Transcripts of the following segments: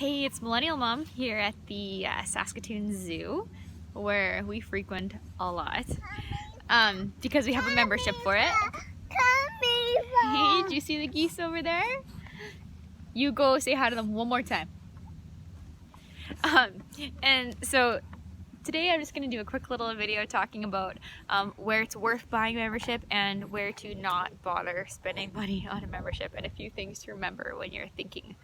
Hey, it's Millennial Mom here at the Saskatoon Zoo, where we frequent a lot because we have a membership for it. Hey, do you see the geese over there? You go say hi to them one more time. And so today I'm just going to do a quick little video talking about where it's worth buying a membership and where to not bother spending money on a membership, and a few things to remember when you're thinking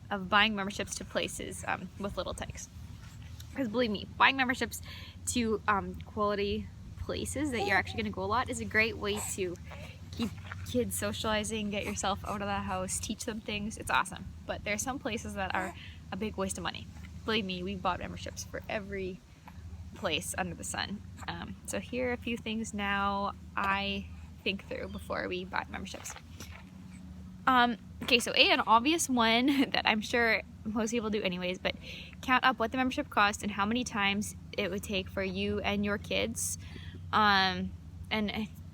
of buying memberships to places with little tykes. Because believe me, buying memberships to quality places that you're actually going to go a lot is a great way to keep kids socializing, get yourself out of the house, teach them things. It's awesome. But there are some places that are a big waste of money. Believe me, we bought memberships for every place under the sun. So here are a few things now I think through before we buy memberships. Okay, so an obvious one that I'm sure most people do anyways, but count up what the membership costs and how many times it would take for you and your kids. And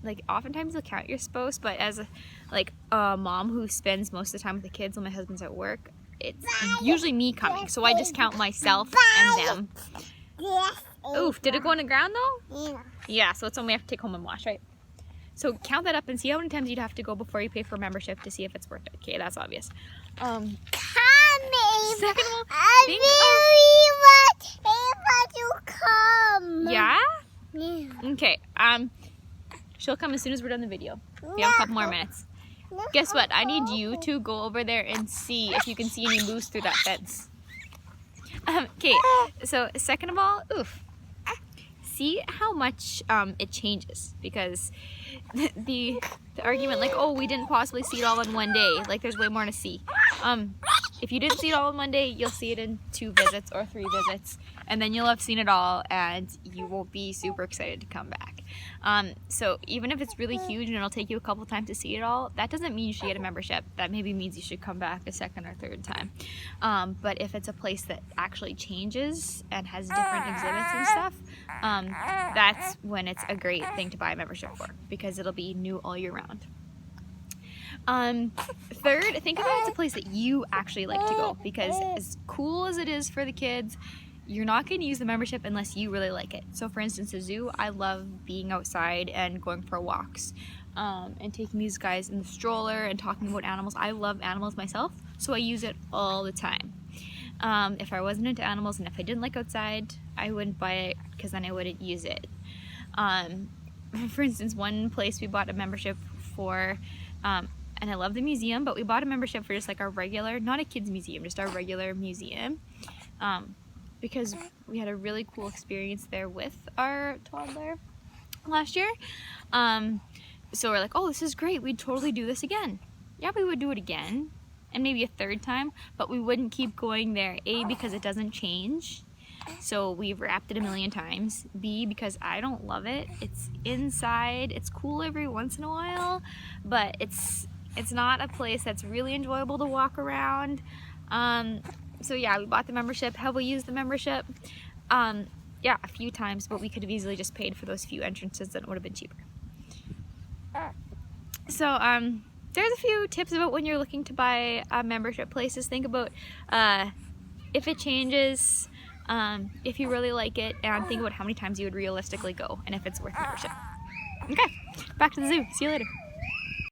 like oftentimes they'll count your spouse, but as a mom who spends most of the time with the kids when my husband's at work, it's usually me coming, so I just count myself and them. Oof, did it go on the ground though? Yeah, so it's something we have to take home and wash, right? So count that up and see how many times you'd have to go before you pay for a membership to see if it's worth it. Okay, that's obvious. Second of all, think of... Yeah? Okay, she'll come as soon as we're done the video. We have a couple more minutes. Guess what? I need you to go over there and see if you can see any moose through that fence. Okay, so second of all, see how much it changes, because the argument like, oh, we didn't possibly see it all in one day, like there's way more to see. If you didn't see it all in one day, you'll see it in 2 visits or 3 visits, and then you'll have seen it all and you won't be super excited to come back. So even if it's really huge and it'll take you a couple times to see it all, that doesn't mean you should get a membership. That maybe means you should come back a second or third time. But if it's a place that actually changes and has different exhibits and stuff, that's when it's a great thing to buy a membership for, because it'll be new all year round. Third, think about it's a place that you actually like to go, because as cool as it is for the kids, you're not going to use the membership unless you really like it. So for instance, the zoo, I love being outside and going for walks, and taking these guys in the stroller and talking about animals. I love animals myself, so I use it all the time. If I wasn't into animals and if I didn't like outside, I wouldn't buy it, because then I wouldn't use it. For instance, one place we bought a membership for, and I love the museum, but we bought a membership for just like our regular, not a kids museum, just our regular museum, because we had a really cool experience there with our toddler last year. So we're like, oh, this is great, we'd totally do this again. Yeah, we would do it again, and maybe a third time, but we wouldn't keep going there. A, because it doesn't change, so we've wrapped it a million times. B, because I don't love it. It's inside, it's cool every once in a while, but it's not a place that's really enjoyable to walk around. So yeah, we bought the membership. Have we used the membership? Yeah, a few times, but we could have easily just paid for those few entrances and it would have been cheaper. So there's a few tips about when you're looking to buy membership places. Think about if it changes, if you really like it, and think about how many times you would realistically go and if it's worth membership. Okay, back to the zoo. See you later.